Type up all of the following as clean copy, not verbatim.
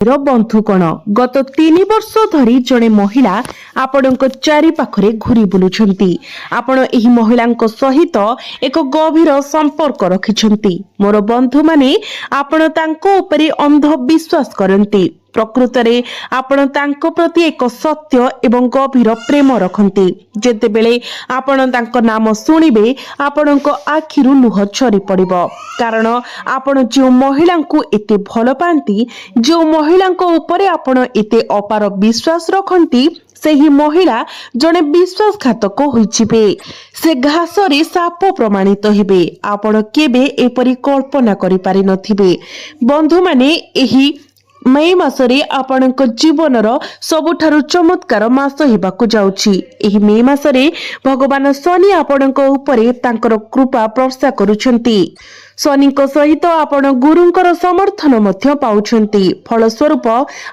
बंधुगण गत 3 वर्ष धरी जड़े महिला आपण चारि पाखरे घूरी बुलुछंती। आपण एही महिलांक सहित एक गभीर संपर्क रखिछंती। मोर बंधु माने आपण तांको उपरे अंध विश्वास करंती। प्रकृतरे आपण तांको प्रति एक सत्य एवं गभीर प्रेम रखंती। जेतेबेले आपण तांको नाम सुनिबे आपणको आखिरु लुह झरी पड़िबो, कारण आपण जो महिलांको एते भल पांती, जो महिलांको उपरे आपण एते अपार विश्वास रखंती, सेही महिला जने विश्वासघातक होइछिबे। से घासरे साप प्रमाणित हेबे। आपण केबे एपरि कल्पना करि पारि नथिबे। बंधु माने एही मई मासरे आपणक जीवनर सबुठारु चमत्कार मास हेबाकु जाउछि। एही मई मासरे भगवान शनि आपणक उपरे तांकर कृपा प्रवर्षा करूछंती। शनिक सहित आपण गुरुंकर समर्थन मध्य पाउछंती। फलस्वरूप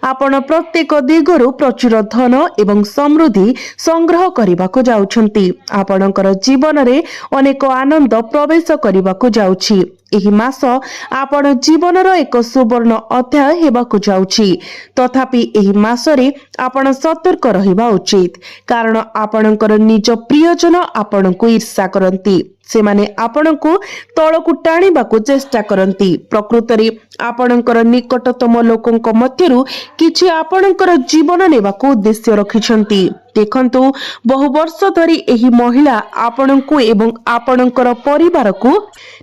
आपण प्रत्येक दिगरु प्रचुर धन एवं समृद्धि संग्रह करबाकु जाउछंती। आपणकर जीवन रे अनेक आनंद प्रवेश करबाकु जाउछि। एही मास आपण जीवनर एक सुवर्ण अध्याय हेबाकु जाउछि। तथापि एही मासरे आपण सतर्क रहिबा उचित, कारण आपणकर निज प्रियजन आपणको ईर्ष्या करंती। सेमाने आपणको तळकु टाणिबाकु चेष्टा करंती। प्रकृतरे आपणकर निकटतम लोकंक मध्यरु किछि आपणकर जीवन नेबाकु उद्देश्य रखिछंती। देखंतु बहु वर्ष धरी एही महिला आपणको एवं आपणकर परिवार को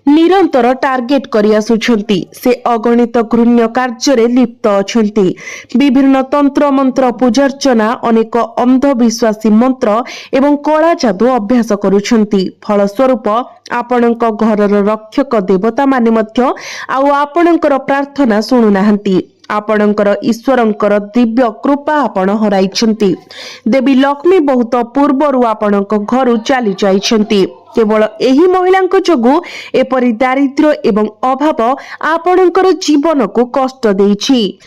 निरंतर टार्गेट करि आसुछंती। से अगणित घृण्य कार्य रे लिप्त अछंती। विभिन्न तंत्र मंत्र पूजार्चना, अनेक अंधविश्वासी मंत्र एवं कला जादू अभ्यास करूछंती। फलस्वरूप आपणक घरर रक्षक देवता माने मध्य आउ आपणकर प्रार्थना सुनु नाहंती। आपणकर ईश्वरंकर दिव्य कृपा आपण हराइछंती। देवी लक्ष्मी बहुत पूर्वरु आपणक घरु चली जाइछंती। केवल एही महिलांक जोगु एपरि दारिद्र्य एवं अभाव आपणकर जीवन को कष्ट देइछि।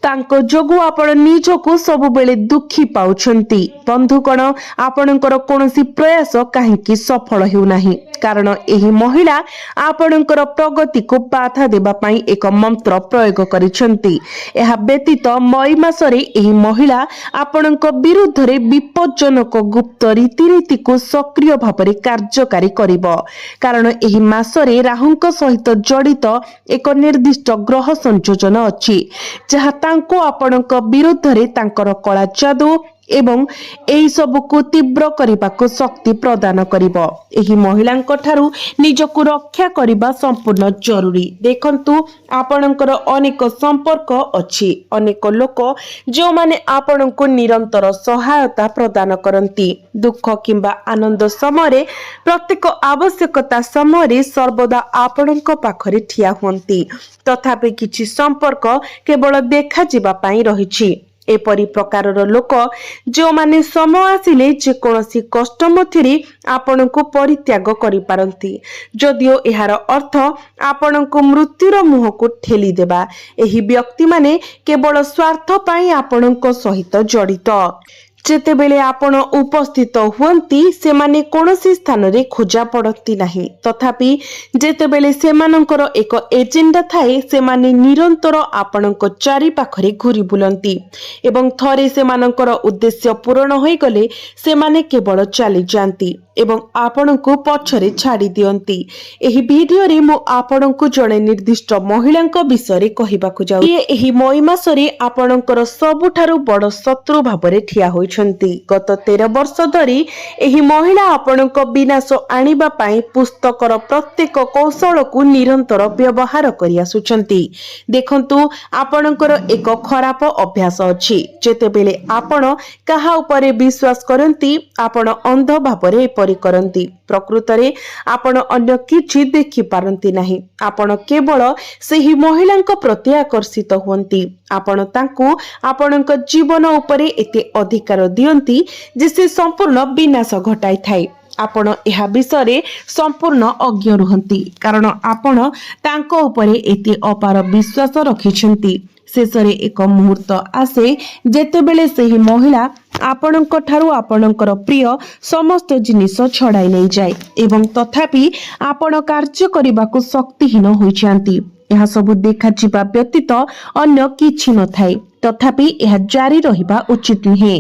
तांको जोगु आपण निजको सब बेले दुखी पाउछंती। बंधुगण, आपणकर कोनोसी प्रयास काहेकि सफल हेउ नाही, कारण एही महिला आपणकर प्रगति को बाधा देबा पई एक मंत्र प्रयोग करिसंती। एहा व्यतीत मई मासरे एही महिला आपणक विरुद्ध रे विपज्जनक गुप्त रीतिनीति को सक्रिय भाबरे कार्यकारी करिवो, कारण एही मासरे राहुंक सहित जड़ित एक निर्दिष्ट ग्रह संयोजन अछि, जहा तांको आपणक विरुद्ध रे तांकर कला जादू एवं एही सब को तीव्र करिबा को शक्ति प्रदान करिवो। एही महिलांक ठारू निजको रक्षा करिबा संपूर्ण जरूरी। देखंतु आपणकर अनेक संपर्क अछि, अनेक लोक जो माने आपणको निरंतर सहायता प्रदान करंती। दुख किंबा आनंद समय प्रत्येक आवश्यकता समय सर्वदा आपणक पाखरे ठिया हुंती। तथापि किछि संपर्क केवल देखा जिबा पई रहिछि। एपरी प्रकारर लोक जो माने समय आसिले जे कोनोसी कष्ट मध्यरे आपणको परित्याग करि पारंती, जदियो एहार अर्थ आपणको मृत्युर मुह को ठेली देबा। एही व्यक्ति माने केवल स्वार्थ पई आपणको सहित जड़ित। जेतेबेले आपण उपस्थित हुअंती सेमाने कोनोसी स्थान रे खोजा पड़ती नाही। तथापि जेतेबेले सेमानंकर एक एजेंडा थाए, सेमाने निरंतर आपणको चारि पाखरे घुरी बुलंती एवं थरे सेमानंकर उद्देश्य पूर्ण होई गले सेमाने केवल चली जांती एवं आपणको पछरे छाड़ी दियंती। एही वीडियो रे मो आपणको जणे निर्दिष्ट महिलांक विषय रे कहिबाकु जाउ। एही मई मासरे आपणकर सबुठारु बड़ शत्रु भाबरे ठिया होइछंती। गत 13 वर्ष धरी एही महिला आपणको विनाश आनिबा पई पुस्तकर प्रत्येक कौशल को निरंतर व्यवहार करि आसुछंती। देखंतु आपणकर एक खराब अभ्यास अछि। जेतेबेले आपण काहा उपरे विश्वास करंती, आपण अंध भाबरे करंती। प्रकृतरे आपण अन्य किछि देखि पारंती नाही। आपण केवल सेही महिलांक प्रति आकर्षित हुंती। आपण तांकु आपणक जीवन उपरे एते अधिकार दियंती जे से संपूर्ण विनाश घटाई थाए। आपण एहा विषय संपूर्ण अज्ञ रुहंती, कारण आपण तांको उपरे एते अपार विश्वास रखिछंती। शेषरे एक मुहूर्त आसे जेतेबेले सेही महिला आपणक ठारू आपणकर प्रिय समस्त जिनिस छड़ाई नहीं जाए एवं तथापि आपण कार्य करबाकू शक्तिहीन होइछांती। ଏହା ସବୁ ଦେଖାଯିବା ବ୍ୟତୀତ ଅନ୍ୟ କିଛି ନଥାଏ, ତଥାପି ଏହା ଜାରି ରହିବା ଉଚିତ ନୁହେଁ।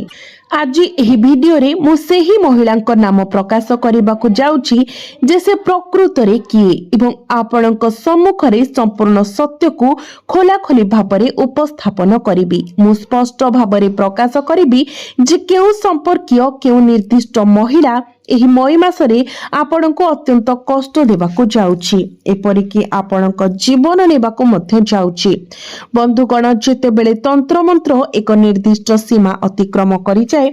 ଆଜି ଏହି ଭିଡିଓରେ ମୁଁ ସେହି ମହିଳାଙ୍କ ନାମ ପ୍ରକାଶ କରିବାକୁ ଯାଉଛି ଯେ ସେ ପ୍ରକୃତରେ କିଏ ଏବଂ ଆପଣଙ୍କ ସମ୍ମୁଖରେ ସମ୍ପୂର୍ଣ୍ଣ ସତ୍ୟକୁ ଖୋଲାଖୋଲି ଭାବରେ ଉପସ୍ଥାପନ କରିବି। ମୁଁ ସ୍ପଷ୍ଟ ଭାବରେ ପ୍ରକାଶ କରିବି ଯେ କେଉଁ ସମ୍ପର୍କୀୟ କେଉଁ ନିର୍ଦ୍ଦିଷ୍ଟ ମହିଳା ଏହି ମଇ ମାସରେ ଆପଣଙ୍କୁ ଅତ୍ୟନ୍ତ କଷ୍ଟ ଦେବାକୁ ଯାଉଛି, ଏପରିକି ଆପଣଙ୍କ ଜୀବନ ନେବାକୁ ମଧ୍ୟ ଯାଉଛି। ବନ୍ଧୁଗଣ, ଯେତେବେଳେ ତନ୍ତ୍ରମନ୍ତ୍ର ଏକ ନିର୍ଦ୍ଦିଷ୍ଟ ସୀମା ଅତିକ୍ରମ କରିଯାଏ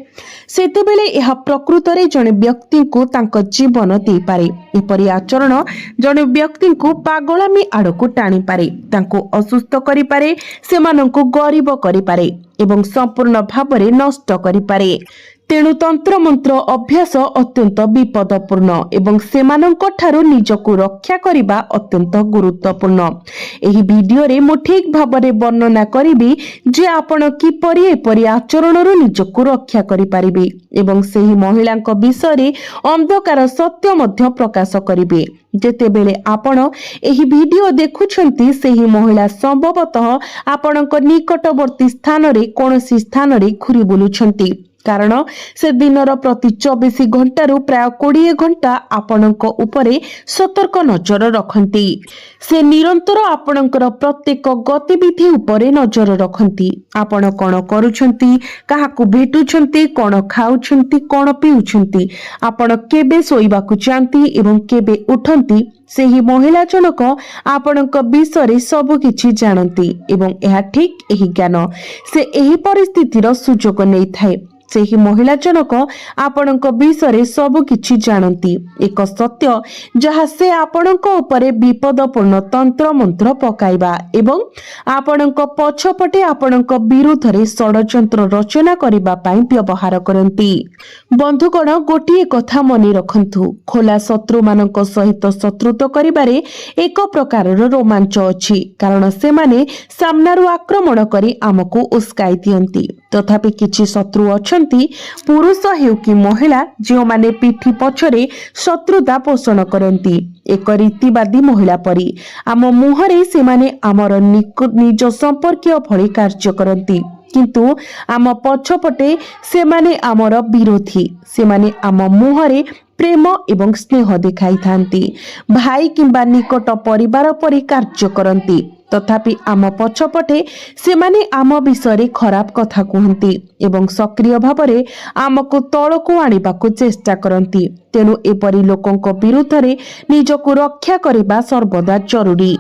ସେତେବେଳେ ଏହା ପ୍ରକୃତରେ ଜଣେ ବ୍ୟକ୍ତିଙ୍କୁ ତାଙ୍କ ଜୀବନ ଦେଇପାରେ। ଏପରି ଆଚରଣ ଜଣେ ବ୍ୟକ୍ତିଙ୍କୁ ପାଗଳାମୀ ଆଡକୁ ଟାଣିପାରେ, ତାଙ୍କୁ ଅସୁସ୍ଥ କରିପାରେ, ସେମାନଙ୍କୁ ଗରିବ କରିପାରେ ଏବଂ ସମ୍ପୂର୍ଣ୍ଣ ଭାବରେ ନଷ୍ଟ କରିପାରେ। ତେଣୁ ତନ୍ତ୍ରମନ୍ତ୍ର ଅଭ୍ୟାସ ଅତ୍ୟନ୍ତ ବିପଦପୂର୍ଣ୍ଣ ଏବଂ ସେମାନଙ୍କ ଠାରୁ ନିଜକୁ ରକ୍ଷା କରିବା ଅତ୍ୟନ୍ତ ଗୁରୁତ୍ୱପୂର୍ଣ୍ଣ। ଏହି ଭିଡିଓରେ ମୁଁ ଠିକ ଭାବରେ ବର୍ଣ୍ଣନା କରିବି ଯେ ଆପଣ କିପରି ଏପରି ଆଚରଣରୁ ନିଜକୁ ରକ୍ଷା କରିପାରିବେ ଏବଂ ସେହି ମହିଳାଙ୍କ ବିଷୟରେ ଅନ୍ଧକାର ସତ୍ୟ ମଧ୍ୟ ପ୍ରକାଶ କରିବେ। ଯେତେବେଳେ ଆପଣ ଏହି ଭିଡିଓ ଦେଖୁଛନ୍ତି ସେହି ମହିଳା ସମ୍ଭବତଃ ଆପଣଙ୍କ ନିକଟବର୍ତ୍ତୀ ସ୍ଥାନରେ କୌଣସି ସ୍ଥାନରେ ଘୁରି ବୁଲୁଛନ୍ତି, କାରଣ ସେ ଦିନର ପ୍ରତି 24 ଘଣ୍ଟାରୁ ପ୍ରାୟ 20 ଘଣ୍ଟା ଆପଣଙ୍କ ଉପରେ ସତର୍କ ନଜର ରଖନ୍ତି। ସେ ନିରନ୍ତର ଆପଣଙ୍କର ପ୍ରତ୍ୟେକ ଗତିବିଧି ଉପରେ ନଜର ରଖନ୍ତି। ଆପଣ କଣ କରୁଛନ୍ତି, କାହାକୁ ଭେଟୁଛନ୍ତି, କଣ ଖାଉଛନ୍ତି, କଣ ପିଉଛନ୍ତି, ଆପଣ କେବେ ଶୋଇବାକୁ ଯାଆନ୍ତି ଏବଂ କେବେ ଉଠନ୍ତି। ସେହି ମହିଳା ଜଣକ ଆପଣଙ୍କ ବିଷୟରେ ସବୁ କିଛି ଜାଣନ୍ତି ଏବଂ ଏହା ଠିକ ଏହି ଜ୍ଞାନ ସେ ଏହି ପରିସ୍ଥିତିର ସୁଯୋଗ ନେଇଥାଏ। ସେହି ମହିଳା ଜଣକ ଆପଣଙ୍କ ବିଷୟରେ ସବୁ କିଛି ଜାଣନ୍ତି, ଏକ ସତ୍ୟ ଯାହା ସେ ଆପଣଙ୍କ ଉପରେ ବିପଦପୂର୍ଣ୍ଣ ତନ୍ତ୍ର ମନ୍ତ୍ର ପକାଇବା ଏବଂ ଆପଣଙ୍କ ପଛପଟେ ଆପଣଙ୍କ ବିରୁଦ୍ଧରେ ଷଡ଼ଯନ୍ତ୍ର ରଚନା କରିବା ପାଇଁ ବ୍ୟବହାର କରନ୍ତି। ବନ୍ଧୁଗଣ, ଗୋଟିଏ କଥା ମନେ ରଖନ୍ତୁ, ଖୋଲା ଶତ୍ରୁମାନଙ୍କ ସହିତ ଶତ୍ରୁତା କରିବାରେ ଏକ ପ୍ରକାରର ରୋମାଞ୍ଚ ଅଛି, କାରଣ ସେମାନେ ସାମ୍ନାରୁ ଆକ୍ରମଣ କରି ଆମକୁ ଉସ୍କାଇ ଦିଅନ୍ତି। ତଥାପି କିଛି ଶତ୍ରୁ ଅଛନ୍ତି, ପୁରୁଷ ହେଉ କି ମହିଳା, ଯେଉଁମାନେ ପିଠି ପଛରେ ଶତ୍ରୁତା ପୋଷଣ କରନ୍ତି। ଏକ ରୀତିବାଦୀ ମହିଳା ପରି ଆମ ମୁହଁରେ ସେମାନେ ଆମର ନିଜ ସମ୍ପର୍କୀୟ ଭଳି କାର୍ଯ୍ୟ କରନ୍ତି, କିନ୍ତୁ ଆମ ପଛପଟେ ସେମାନେ ଆମର ବିରୋଧୀ। ସେମାନେ ଆମ ମୁହଁରେ ପ୍ରେମ ଏବଂ ସ୍ନେହ ଦେଖାଇଥାନ୍ତି, ଭାଇ କିମ୍ବା ନିକଟ ପରିବାର ପରି କାର୍ଯ୍ୟ କରନ୍ତି, ତଥାପି ଆମ ପଛପଟେ ସେମାନେ ଆମ ବିଷୟରେ ଖରାପ କଥା କୁହନ୍ତି ଏବଂ ସକ୍ରିୟ ଭାବରେ ଆମକୁ ତଳକୁ ଆଣିବାକୁ ଚେଷ୍ଟା କରନ୍ତି। ତେଣୁ ଏପରି ଲୋକଙ୍କ ବିରୁଦ୍ଧରେ ନିଜକୁ ରକ୍ଷା କରିବା ସର୍ବଦା ଜରୁରୀ।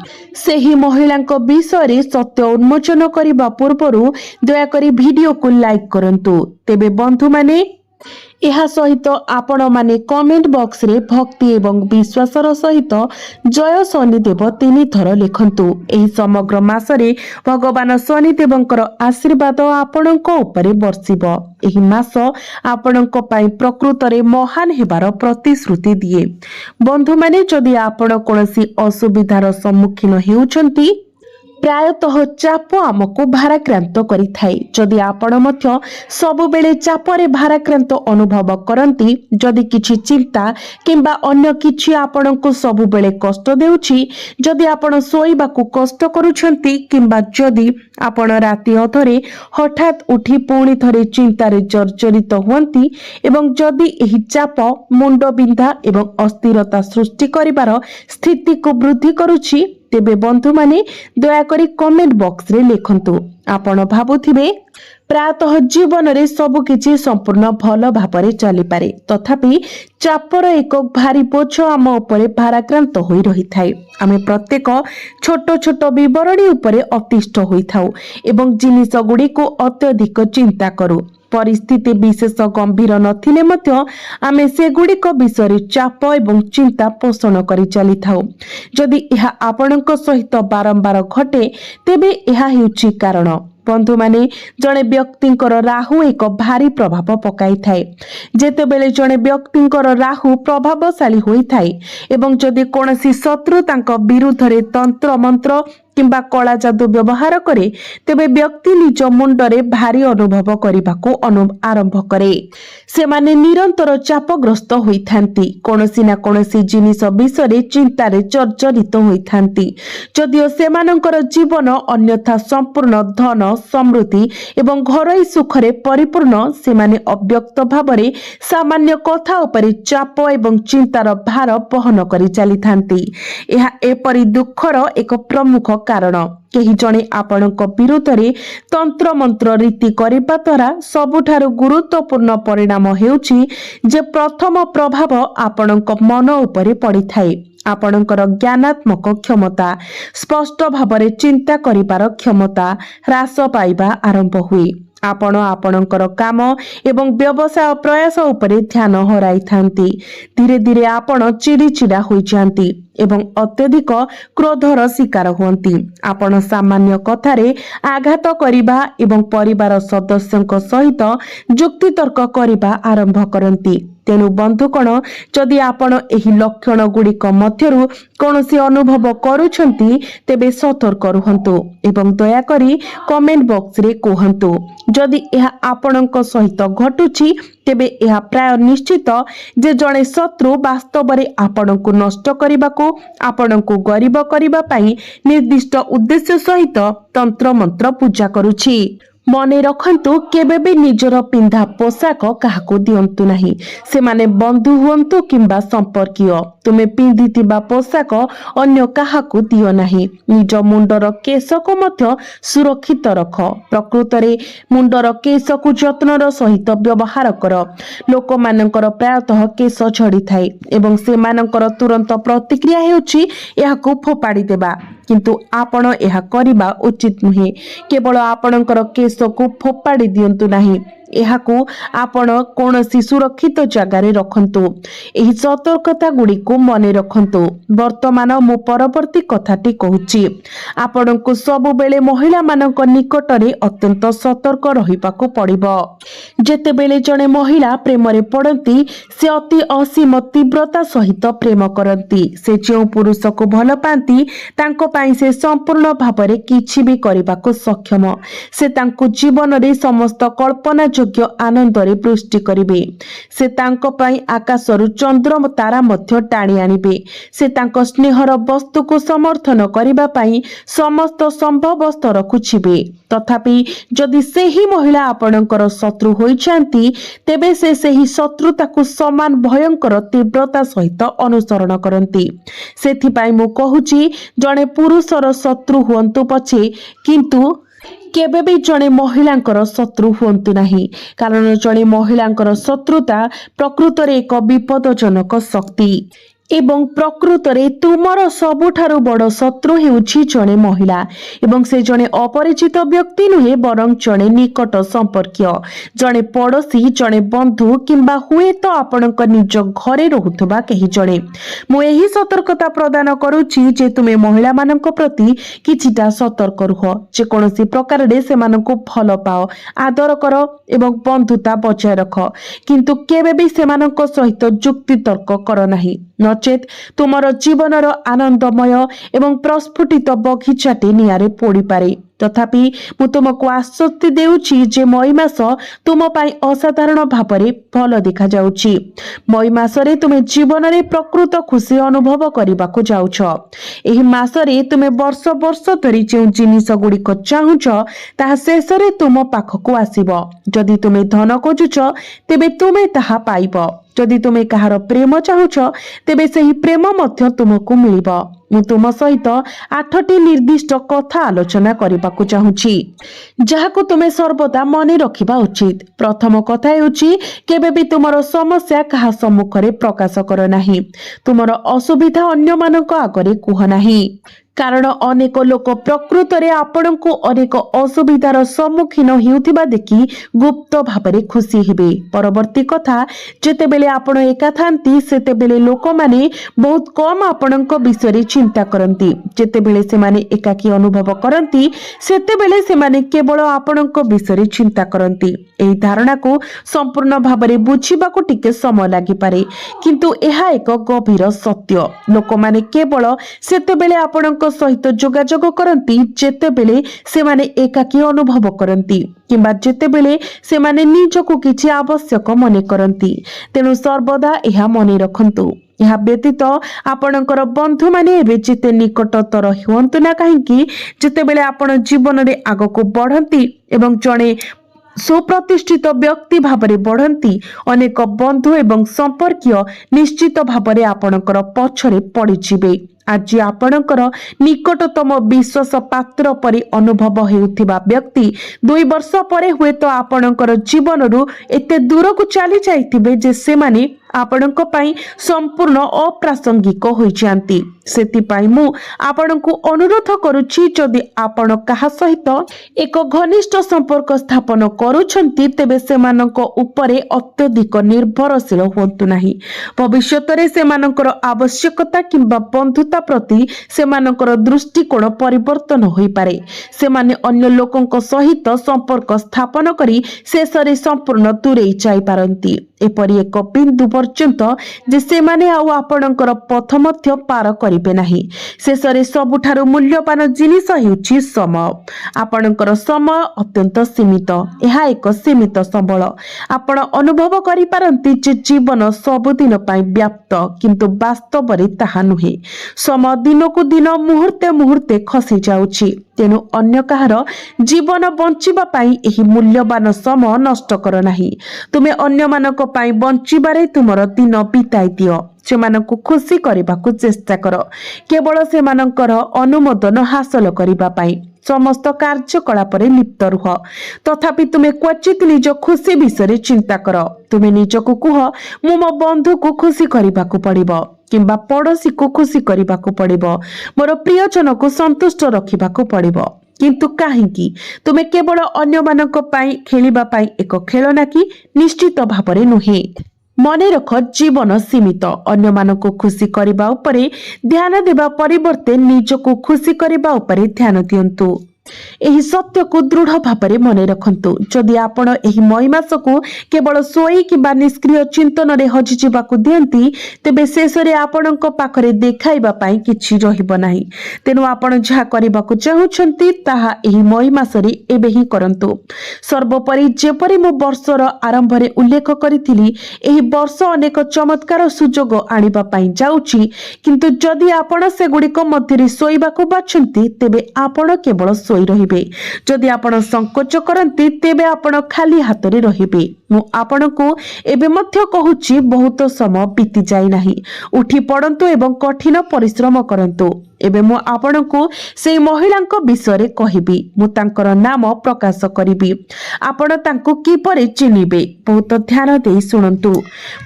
ସେହି ମହିଳାଙ୍କ ବିଷୟରେ ସତ୍ୟ ଉନ୍ମୋଚନ କରିବା ପୂର୍ବରୁ ଦୟାକରି ଭିଡିଓକୁ ଲାଇକ୍ କରନ୍ତୁ। ତେବେ ବନ୍ଧୁମାନେ, ଏହା ସହିତ ଆପଣମାନେ କମେଣ୍ଟ ବକ୍ସରେ ଭକ୍ତି ଏବଂ ବିଶ୍ୱାସର ସହିତ ଜୟ ଶନିଦେବ 3 ଥର ଲେଖନ୍ତୁ। ଏହି ସମଗ୍ର ମାସରେ ଭଗବାନ ଶନିଦେବଙ୍କର ଆଶୀର୍ବାଦ ଆପଣଙ୍କ ଉପରେ ବର୍ଷିବ। ଏହି ମାସ ଆପଣଙ୍କ ପାଇଁ ପ୍ରକୃତରେ ମହାନ ହେବାର ପ୍ରତିଶ୍ରୁତି ଦିଏ। ବନ୍ଧୁମାନେ, ଯଦି ଆପଣ କୌଣସି ଅସୁବିଧାର ସମ୍ମୁଖୀନ ହେଉଛନ୍ତି, ପ୍ରାୟତଃ ଚାପ ଆମକୁ ଭାରାକ୍ରାନ୍ତ କରିଥାଏ। ଯଦି ଆପଣ ମଧ୍ୟ ସବୁବେଳେ ଚାପରେ ଭାରାକ୍ରାନ୍ତ ଅନୁଭବ କରନ୍ତି, ଯଦି କିଛି ଚିନ୍ତା କିମ୍ବା ଅନ୍ୟ କିଛି ଆପଣଙ୍କୁ ସବୁବେଳେ କଷ୍ଟ ଦେଉଛି, ଯଦି ଆପଣ ଶୋଇବାକୁ କଷ୍ଟ କରୁଛନ୍ତି କିମ୍ବା ଯଦି ଆପଣ ରାତି ଅଧରେ ହଠାତ୍ ଉଠି ପୁଣି ଥରେ ଚିନ୍ତାରେ ଜର୍ଜରିତ ହୁଅନ୍ତି ଏବଂ ଯଦି ଏହି ଚାପ ମୁଣ୍ଡବିନ୍ଧା ଏବଂ ଅସ୍ଥିରତା ସୃଷ୍ଟି କରିବାର ସ୍ଥିତିକୁ ବୃଦ୍ଧି କରୁଛି, ତେବେ ବନ୍ଧୁମାନେ ଦୟାକରି କମେଣ୍ଟ ବକ୍ସରେ ଲେଖନ୍ତୁ। ଆପଣ ଭାବୁଥିବେ ପ୍ରାୟତଃ ଜୀବନରେ ସବୁକିଛି ସମ୍ପୂର୍ଣ୍ଣ ଭଲ ଭାବରେ ଚାଲିପାରେ, ତଥାପି ଚାପର ଏକ ଭାରି ବୋଝ ଆମ ଉପରେ ଭାରାକ୍ରାନ୍ତ ହୋଇ ରହିଥାଏ। ଆମେ ପ୍ରତ୍ୟେକ ଛୋଟ ଛୋଟ ବିବରଣୀ ଉପରେ ଅତିଷ୍ଠ ହୋଇଥାଉ ଏବଂ ଜିନିଷ ଗୁଡ଼ିକୁ ଅତ୍ୟଧିକ ଚିନ୍ତା କରୁ। ପରିସ୍ଥିତି ବିଶେଷ ଗମ୍ଭୀର ନଥିଲେ ମଧ୍ୟ ଆମେ ସେଗୁଡ଼ିକ ବିଷୟରେ ଚାପ ଏବଂ ଚିନ୍ତା ପୋଷଣ କରି ଚାଲିଥାଉ। ଯଦି ଏହା ଆପଣଙ୍କ ସହିତ ବାରମ୍ବାର ଘଟେ, ତେବେ ଏହା ହେଉଛି କାରଣ। ବନ୍ଧୁମାନେ, ଜଣେ ବ୍ୟକ୍ତିଙ୍କର ରାହୁ ଏକ ଭାରି ପ୍ରଭାବ ପକାଇଥାଏ। ଯେତେବେଳେ ଜଣେ ବ୍ୟକ୍ତିଙ୍କର ରାହୁ ପ୍ରଭାବଶାଳୀ ହୋଇଥାଏ ଏବଂ ଯଦି କୌଣସି ଶତ୍ରୁ ତାଙ୍କ ବିରୁଦ୍ଧରେ ତନ୍ତ୍ର ମନ୍ତ୍ର किंबा कला जादू व्यवहार करे तेबे व्यक्ति निज मुंडरे भारी अनुभव करने आरंभ करे। से माने निरंतर चापग्रस्त होइथांती, कोनोसी ना कोनोसी जिनिस विषय चिंतारे जर्जरित होइथांती। जदिओ सेमानंकर जीवन अन्यथा संपूर्ण धन समृद्धि एवं घरोई सुखरे परिपूर्ण, सेमाने अव्यक्त भावरे सामान्य कथा उपरे चाप एवं चिंतार भार बहन करि चलिथांती। एहा एपरि दुखर एक प्रमुख कारण। केही जणे आपणक विरोधरे तंत्र मंत्र रीति करिबा द्वारा सबुठारु गुरुत्वपूर्ण परिणाम हेउछि जे प्रथम प्रभाव आपणक मन उपरे पड़िथाए। आपणकर ज्ञानात्मक क्षमता, स्पष्ट भावरे चिंता करिबार क्षमता ह्रास पाइबा आरंभ हुए। आपण आपणकर काम एवं व्यवसाय प्रयास उपरे ध्यान हराई थांती। धीरे धीरे आपण चिड़चिड़ा होई जांती एवं अत्यधिक क्रोधर शिकार हुअंती। आपण सामान्य कथारे आघात करिबा एवं परिवार सदस्यଙ୍କ सहित जुक्ति तर्क करिबा आरंभ करंती। तेणु बंधुकण, जदि आपण एही लक्षण गुड़िक मध्यरु कौनसी अनुभव करूछंती तेबे सतर्क रुहंतु एवं दयाकरी कमेंट बॉक्स रे कहंतु। जदि यह आपणଙ୍କ सहित घटुछि तेबे यह प्राय निश्चित जे जणे शत्रु वास्तव रे आपणଙ୍କୁ नष्ट करिबाको, आपणଙ୍କୁ गरीब करिबा पई निर्दिष्ट उद्देश्य सहित तंत्र मंत्र पूजा करूछि। मने रखंतु, केबे भी निजर पिंधा पोशाक काहाको दियंतु नहीं। से माने बंधु हुअंतु किंबा संपर्कीय, तुमे पिंधिथिबा पोशाक अन्य काहाको दियो नहीं। निज मुंडर केशको मध्य सुरक्षित रख। प्रकृत रे मुंडर केशको जत्नर सहित व्यवहार कर। लोक मानकर प्रायतः केश झड़ी थाए एवं से मानकर तुरंत प्रतिक्रिया हेउछि एहाको फोपाड़ी देबा, किंतु आपण एहा करिबा उचित नुहे। केवल आपणकर केशको फोपाड़ी दियंतु नाही, एहाकू आपण कोनसी सुरक्षित जगारे रखंतु। एही सतर्कता गुडी को मने रखंतु। वर्तमान मु परवर्ती कथाटी कहूची, आपणको सब बेले महिला मानक निकटरे अत्यंत सतर्क रहिबाको पड़िबो। जेतेबेले जणे महिला प्रेम रे पड़ती से अति असीम तीव्रता सहित प्रेम करती। से जो पुरुष को भल पाती तांको पाई से संपूर्ण भावरे किछि भी करिबाको सक्षम। से तांको जीवन रे समस्त कल्पना योग्य आनंद रे वृष्टि करिवे। से तांको पाई आकाशरु चंद्र तारा मध्य टाणी आनिबे। से तांको स्नेहर वस्तु को समर्थन करिबा पाई समस्त संभव स्तर खुचिबे। तथापि जदि सेही महिला आपणकर शत्रु होई जांती तेबे से सेही शत्रुता को समान भयंकर तीव्रता सहित अनुसरण करंती। सेथिपाई मु कहूची, जणे पुरुषर शत्रु हुअंतु पछे किंतु केबे भी जणे महिलांकर शत्रु हुअंतु नाही, कारण जणे महिलांकर शत्रुता प्रकृत रे एक विपदजनक शक्ति एवं प्रकृत रे तुमर सबुठारु बड़ शत्रु हेउछि जणे महिला। एवं से जणे अपरिचित व्यक्ति नुहे, बरं जणे निकट संपर्कीय, जणे पड़ोशी, जणे बंधु किंबा हुए तो आपणक निज घरे रहुथबा केही जणे। मु एही सतर्कता प्रदान करूछि जे तुमे महिला मानक प्रति किछिटा सतर्क रुह। जे कोनोसी प्रकार रे सेमानकु भल पाओ, आदर कर एवं बंधुता बजाय रख, किंतु केबे भी सेमानक सहित जुक्ति तर्क कर नाही। नचेत तुमर जीवनर आनंदमय एवं प्रस्फुटित बगीचाटी नियारे पोड़ी पारे। तथापि मु तुमको आश्वस्ति देउछि जे मई मास तुम पाई असाधारण भावरे भल देखा जाउछि। मई मासरे तुमे जीवन रे प्रकृत खुशी अनुभव करिबाको जाउछ। एही मासरे तुमे वर्ष वर्ष धरि जे जिनिस गुड़िक चाहुछ ताहा शेषरे तुम पाखको आसीबो। जदि तुमे धन खोजुछ तेबे तुमे ताहा पाइबो। जदि तुमे कहार प्रेम चाहुछ तेबे सेही प्रेम मध्य तुमको मिलिबो। मु तुम सहित 8टी निर्दिष्ट कथा आलोचना करिबाकु चाहुछि, जाहाको तुमे सर्वदा मने रखिबा उचित। प्रथम कथा हेउछि, केबे भी तुमर समस्या कहा सम्मुखरे प्रकाश कर नाही। तुमर असुविधा अन्य मानक आगरे कुह नाही, कारण अनेक लोक प्रकृत रे आपणको अनेक असुविधार सम्मुखीन हेउथिबा देखि गुप्त भावरे खुशी हेबे। परवर्ती कथा, जेतेबेले आपण एका थांती सेतेबेले लोक माने बहुत कम आपणको विषय चिंता करंती। जेतेबेले से माने एकाकी अनुभव करंती सेतेबेले से माने केवल आपणको विषय चिंता करंती। एही धारणा को संपूर्ण भावरे बुझिबाको टिके समय लागि पारे, किंतु एहा एक गभीर सत्य। लोक माने केवल सेतेबेले आपणको सहित जोगाजोग करती जेतेबेले सेमाने एकाकी अनुभव करती किंबा जेतेबेले सेमाने निजको किछि आवश्यक मने करती। तेणु सर्वदा यह मने रखंतु। यह व्यतीत आपणकर बंधु माने एबे जेते निकटतर हुअन्तु ना काहेकि जेतेबेले आपण जीवन रे आगको बढ़ंती एवं जणे सुप्रतिष्ठित व्यक्ति भावरे बढ़ंती अनेक बंधु एवं संपर्कीय निश्चित भावरे आपणकर पछरे पड़िजिबे। आज आपणकर निकटतम विश्वास पात्र परि अनुभव हेउथिबा व्यक्ति 2 वर्ष परे हुए तो आपणकर जीवन रु एते दूर को चली जाइथिबे जे से माने आपणक पई संपूर्ण अप्रासंगिक होई जानती। सेति पई मु आपणकु अनुरोध करूछि जदि आपण काहा सहित एक घनिष्ठ संपर्क स्थापन करूछंती तेबे सेमानक उपरे अत्यधिक निर्भरशील होंतु नाही। भविष्यत रे सेमानकर आवश्यकता किंबा बंधुता प्रति सेमानकर दृष्टिकोण परिवर्तन होई पारे। सेमाने अन्य लोकंक सहित संपर्क स्थापन करी शेषरे संपूर्ण दूरेई जाई पारंती। एपरि एक बिंदु पर्यंत जे सेमाने आउ आपणकर पथ मध्य पार करिबे नाही। शेषरे सबुठारु मूल्यवान जिनिस हेउछि समय। आपणकर समय अत्यंत सीमित। एहा एक सीमित संबल। आपण अनुभव करि पारंती जे जीवन सबुदिन पई व्याप्त किंतु वास्तव रे ताहा नुहे। समय दिनकु दिन मुहूर्ते मुहूर्ते खसी जाउछि। तेणु अन्य काहार जीवन बंचिबा पाई एही मूल्यवान समय नष्ट कर नाही। तुमे अन्य मानक पाई बंचिबारे तुमर दिन बिताई दियो। सेमानकु खुशी करबाकू चेष्टा कर। केवल सेमानकर अनुमोदन हासिल करबा पाई समस्त कार्यकलाप लिप्त रुह। तथापि तुमे क्वचित निज खुशी विषय चिंता कर। तुमे निजकु कुह मु मो बंधु को खुशी करबाकू पड़िबो किंबा पड़ोशी को खुशी करबाकू पड़िबो, मोर प्रियजन को संतुष्ट रखिबाकू पड़िबो। किंतु काहेकि तुमे केवल अन्य मानक पाई खेलिबा पाई एक खेलना कि निश्चित भावरे नुहे। मने रख जीवन सीमित। अन्य मानको खुशी करबा उपरे ध्यान देबा परिवर्ते निजको खुशी करबा उपरे ध्यान दियंतु। एही सत्य को दृढ़ भावरे मने रखंतु। जदि आपण एही मई मासको केवल सोई किबा निष्क्रिय चिंतन रे हजि जिबाकू दियंती तेबे शेषरे आपणक पाखरे देखाइबा पाई किछि रहिबो नाही। तेनु आपण जहा करबाकू चाहुछंती ताहा एही मई मासरे एबे ही करंतु। सर्वोपरि जेपरि मो वर्षर आरंभ रे उल्लेख करिथिली एही वर्ष अनेक चमत्कार सुजोग आनिबा पाई जाउछि, किंतु जदि आपण सेगुडिक मध्यरे सोइबाकू बाछंती तेबे आपण केवल सोई रहिबे। जदि आपण संकोच करंती तेबे आपण खाली हाथ रे रहिबे। मु आपणको एबे मध्य कहूछि बहुत समय बीती जाई नाही। उठी पड़ंतु एवं कठिन परिश्रम करंतु। एबे मु आपणको सेई महिलांक विषय कहिबी। मु तांकर नाम प्रकाश करिबी। आपण तांको किपरि चिनिबे बहुत ध्यान देई सुनंतु।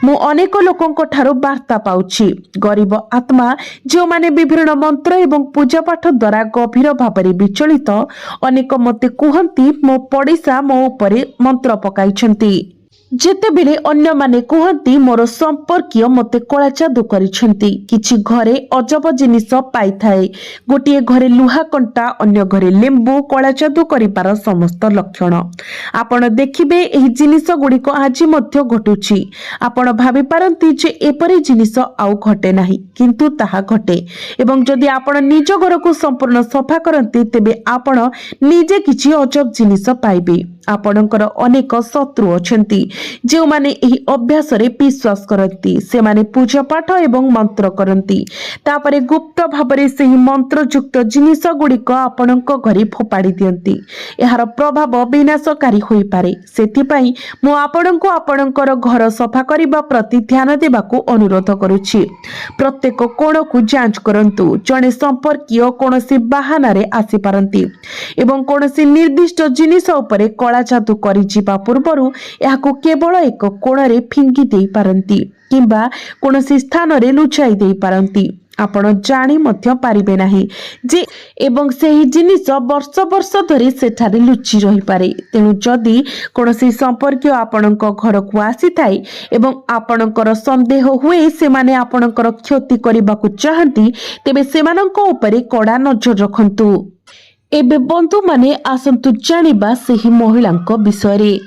मु अनेक लोकंक ठारो वार्ता पाउछि। गरीब आत्मा जो माने विभिन्न मंत्र एवं पूजा पाठ द्वारा गभीर भावरे विचलित अनेक मते कुहंती मो पड़िसा मो उपरे मंत्र पकाइछंती। जेतेबेले अन्य माने कहती मोर संपर्कीय मते कला जादू करिसेंती। किछि घरे अजब जिनिस पाई थाए। गोटिए घरे लुहा कंटा, अन्य घरे लेंबू कला जादू करिपार समस्त लक्षण आपण देखिबे। एही जिनिस गुड़िक आज मध्य घटुछि। आपण भाबी पारंती जे एपरि जिनिस आउ घटे नाही, किंतु ताहा घटे। एवं जदि आपण निज घर को संपूर्ण सफा करंती तेबे आपण निजे किछि अजब जिनिस पाइबे। आपणकर अनेक शत्रु अछंती जो माने एही अभ्यास रे विश्वास करती। से माने पूजा पाठ एवं मंत्र करती। तापरे गुप्त भाबरे सेही मंत्र युक्त जिनिस गुड़िक आपणक घरे फोपाड़ी दियंती। एहार प्रभाव विनाशकारी होई पारे। सेति पई मु आपणको आपणकर घर सफा करिबा प्रति ध्यान देबाकू अनुरोध करूछि। प्रत्येक कोण को जांच करंतु। जणे संपर्कीय कोनोसी बहाना रे आसी पारंती एवं कोनोसी निर्दिष्ट जिनिस उपरे कला जादू करि जिबा पूर्वरु याकू केवल एक कोण रे फिंगी देई पारंती किंबा कोनोसी स्थान रे लुचाई देई पारंती। आपण जानी मध्य पारिबे नाही जे एवं सेही जिनिस वर्ष वर्ष धरि सेठारे लुचि रही पारे। तेनु जदि कोनोसी संपर्कीय आपणक घर को आसी थाई एवं आपणकर संदेह हुए से माने आपणकर क्षति करिबाकू चाहंती तेबे सेमानक उपरे कड़ा नजर रखंतु। एबे बंधु माने आसंतु जानिबा सेही महिलांक विषय।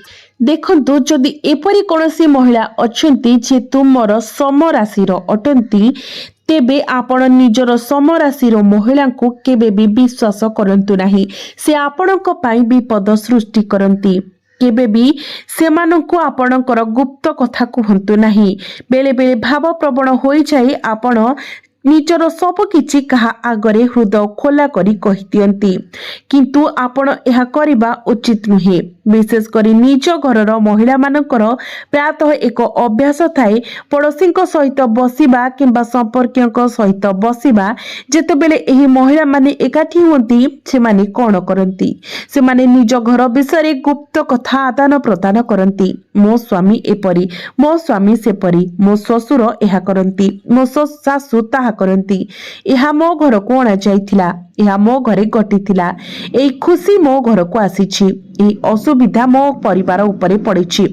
देखंतु जदि एपरि कोनोसी महिला अछंती जे तुमर समराशिर अटंती ତେବେ ଆପଣ ନିଜର ସମରାଶିର ମହିଳାଙ୍କୁ କେବେ ବି ବିଶ୍ୱାସ କରନ୍ତୁ ନାହିଁ। ସେ ଆପଣଙ୍କ ପାଇଁ ବିପଦ ସୃଷ୍ଟି କରନ୍ତି। କେବେ ବି ସେମାନଙ୍କୁ ଆପଣଙ୍କର ଗୁପ୍ତ କଥା କୁହନ୍ତୁ ନାହିଁ। ବେଳେ ବେଳେ ଭାବପ୍ରବଣ ହୋଇଯାଇ ଆପଣ ନିଜର ସବୁ କିଛି କାହା ଆଗରେ ହୃଦୟ ଖୋଲା କରି କହିଦିଅନ୍ତି, କିନ୍ତୁ ଆପଣ ଏହା କରିବା ଉଚିତ ନୁହେଁ। ବିଶେଷ କରି ନିଜ ଘରର ମହିଳାମାନଙ୍କର ପ୍ରାୟତଃ ଏକ ଅଭ୍ୟାସ ଥାଏ ପଡ଼ୋଶୀଙ୍କ ସହିତ ବସିବା କିମ୍ବା ସମ୍ପର୍କୀୟଙ୍କ ସହିତ ବସିବା। ଯେତେବେଳେ ଏହି ମହିଳାମାନେ ଏକାଠି ହୁଅନ୍ତି ସେମାନେ କ'ଣ କରନ୍ତି? ସେମାନେ ନିଜ ଘର ବିଷୟରେ ଗୁପ୍ତ କଥା ଆଦାନ ପ୍ରଦାନ କରନ୍ତି। ମୋ ସ୍ୱାମୀ ଏପରି, ମୋ ସ୍ୱାମୀ ସେପରି, ମୋ ଶ୍ୱଶୁର ଏହା କରନ୍ତି, ମୋ ଶାଶୁ ତାହା କରନ୍ତି, ଏହା ମୋ ଘରକୁ ଅଣାଯାଇଥିଲା, ଏହା ମୋ ଘରେ ଘଟିଥିଲା, ଏଇ ଖୁସି ମୋ ଘରକୁ ଆସିଛି, ଏହି ଅସୁବିଧା ମୋ ପରିବାର ଉପରେ ପଡ଼ିଛି।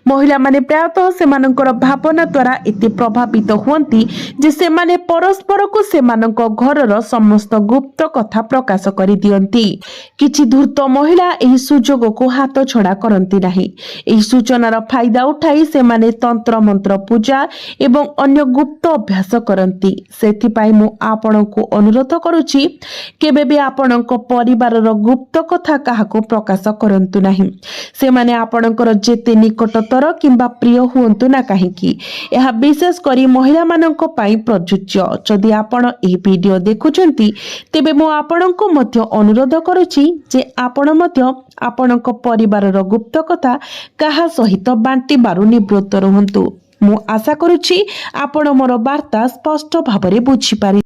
ମହିଳାମାନେ ପ୍ରାୟତଃ ସେମାନଙ୍କର ଭାବନା ଦ୍ୱାରା ଏତେ ପ୍ରଭାବିତ ହୁଅନ୍ତି ଯେ ସେମାନେ ପରସ୍ପରକୁ ସେମାନଙ୍କ ଘରର ସମସ୍ତ ଗୁପ୍ତ କଥା ପ୍ରକାଶ କରିଦିଅନ୍ତି। କିଛି ଧୂର୍ତ୍ତ ମହିଳା ଏହି ସୁଯୋଗକୁ ହାତ ଛଡ଼ା କରନ୍ତି ନାହିଁ। ଏହି ସୂଚନାର ଫାଇଦା ଉଠାଇ ସେମାନେ ତନ୍ତ୍ର ମନ୍ତ୍ର ପୂଜା ଏବଂ ଅନ୍ୟ ଗୁପ୍ତ ଅଭ୍ୟାସ କରନ୍ତି। ସେଥିପାଇଁ ମୁଁ ଆପଣଙ୍କୁ ଅନୁରୋଧ କରୁଛି, କେବେ ବି ଆପଣଙ୍କ ପରିବାରର ଗୁପ୍ତ କଥା କାହାକୁ ପ୍ରକାଶ କରନ୍ତୁ ନାହିଁ। ସେମାନେ ଆପଣଙ୍କର ଯେତେ ନିକଟତର କିମ୍ବା ପ୍ରିୟ ହୁଅନ୍ତୁ ନା କାହିଁକି। ଏହା ବିଶେଷ କରି ମହିଳାମାନଙ୍କ ପାଇଁ ପ୍ରଯୁଜ୍ୟ। ଯଦି ଆପଣ ଏହି ଭିଡିଓ ଦେଖୁଛନ୍ତି ତେବେ ମୁଁ ଆପଣଙ୍କୁ ମଧ୍ୟ ଅନୁରୋଧ କରୁଛି ଯେ ଆପଣ ମଧ୍ୟ ଆପଣଙ୍କ ପରିବାରର ଗୁପ୍ତ କଥା କାହା ସହିତ ବାଣ୍ଟିବାରୁ ନିବୃତ୍ତ ରୁହନ୍ତୁ। ମୁଁ ଆଶା କରୁଛି ଆପଣ ମୋର ବାର୍ତ୍ତା ସ୍ପଷ୍ଟ ଭାବରେ ବୁଝିପାରିବେ।